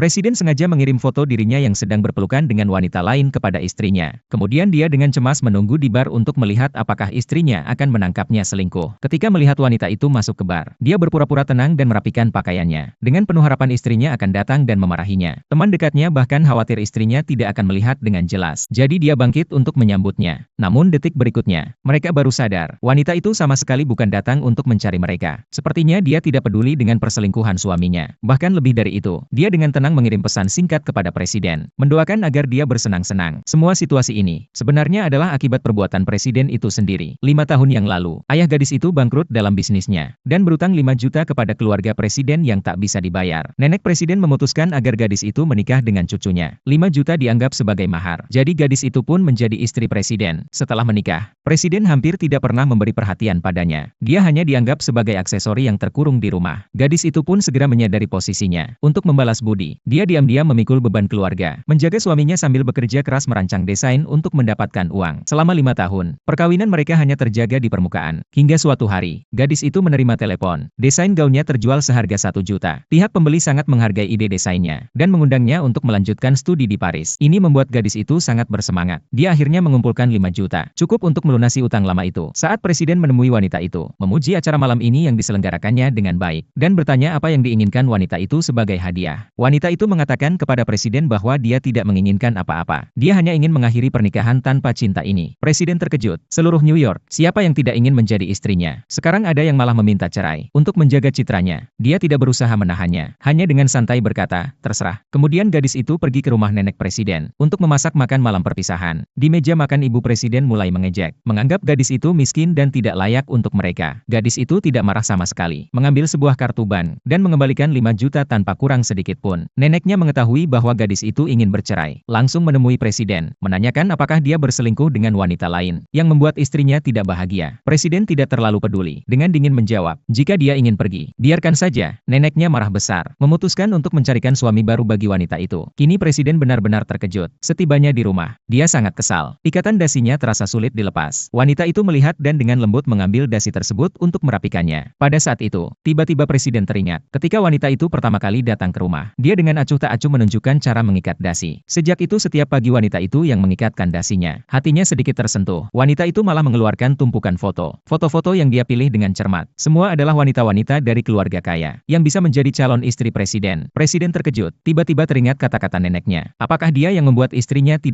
Presiden sengaja mengirim foto dirinya yang sedang berpelukan dengan wanita lain kepada istrinya. Kemudian dia dengan cemas menunggu di bar untuk melihat apakah istrinya akan menangkapnya selingkuh. Ketika melihat wanita itu masuk ke bar, dia berpura-pura tenang dan merapikan pakaiannya. Dengan penuh harapan istrinya akan datang dan memarahinya. Teman dekatnya bahkan khawatir istrinya tidak akan melihat dengan jelas. Jadi dia bangkit untuk menyambutnya. Namun detik berikutnya, mereka baru sadar, wanita itu sama sekali bukan datang untuk mencari mereka. Sepertinya dia tidak peduli dengan perselingkuhan suaminya. Bahkan lebih dari itu, dia dengan tenang mengirim pesan singkat kepada Presiden, mendoakan agar dia bersenang-senang. Semua situasi ini, sebenarnya adalah akibat perbuatan Presiden itu sendiri. 5 tahun yang lalu, ayah gadis itu bangkrut dalam bisnisnya, dan berutang 5 juta kepada keluarga Presiden yang tak bisa dibayar. Nenek Presiden memutuskan agar gadis itu menikah dengan cucunya. 5 juta dianggap sebagai mahar. Jadi gadis itu pun menjadi istri Presiden. Setelah menikah, Presiden hampir tidak pernah memberi perhatian padanya. Dia hanya dianggap sebagai aksesori yang terkurung di rumah. Gadis itu pun segera menyadari posisinya. Untuk membalas budi, dia diam-diam memikul beban keluarga, menjaga suaminya sambil bekerja keras merancang desain untuk mendapatkan uang. Selama 5 tahun, perkawinan mereka hanya terjaga di permukaan. Hingga suatu hari, gadis itu menerima telepon. Desain gaunnya terjual seharga 1 juta. Pihak pembeli sangat menghargai ide desainnya, dan mengundangnya untuk melanjutkan studi di Paris. Ini membuat gadis itu sangat bersemangat. Dia akhirnya mengumpulkan 5 juta, cukup untuk melunasi utang lama itu. Saat Presiden menemui wanita itu, memuji acara malam ini yang diselenggarakannya dengan baik, dan bertanya apa yang diinginkan wanita itu sebagai hadiah. Wanita itu mengatakan kepada Presiden bahwa dia tidak menginginkan apa-apa. Dia hanya ingin mengakhiri pernikahan tanpa cinta ini. Presiden terkejut. Seluruh New York, siapa yang tidak ingin menjadi istrinya? Sekarang ada yang malah meminta cerai. Untuk menjaga citranya, dia tidak berusaha menahannya. Hanya dengan santai berkata, terserah. Kemudian gadis itu pergi ke rumah nenek Presiden untuk memasak makan malam perpisahan. Di meja makan ibu Presiden mulai mengejek, menganggap gadis itu miskin dan tidak layak untuk mereka. Gadis itu tidak marah sama sekali. Mengambil sebuah kartu bank dan mengembalikan 5 juta tanpa kurang sedikit pun. Neneknya mengetahui bahwa gadis itu ingin bercerai. Langsung menemui Presiden, menanyakan apakah dia berselingkuh dengan wanita lain, yang membuat istrinya tidak bahagia. Presiden tidak terlalu peduli. Dengan dingin menjawab, jika dia ingin pergi, biarkan saja. Neneknya marah besar, memutuskan untuk mencarikan suami baru bagi wanita itu. Kini Presiden benar-benar terkejut. Setibanya di rumah, dia sangat kesal. Ikatan dasinya terasa sulit dilepas. Wanita itu melihat dan dengan lembut mengambil dasi tersebut untuk merapikannya. Pada saat itu, tiba-tiba Presiden teringat, ketika wanita itu pertama kali datang ke rumah, dia dengan acuh tak acuh menunjukkan cara mengikat dasi. Sejak itu setiap pagi wanita itu yang mengikatkan dasinya. Hatinya sedikit tersentuh. Wanita itu malah mengeluarkan tumpukan foto. Foto-foto yang dia pilih dengan cermat. Semua adalah wanita-wanita dari keluarga kaya, yang bisa menjadi calon istri Presiden. Presiden terkejut. Tiba-tiba teringat kata-kata neneknya. Apakah dia yang membuat istrinya tidak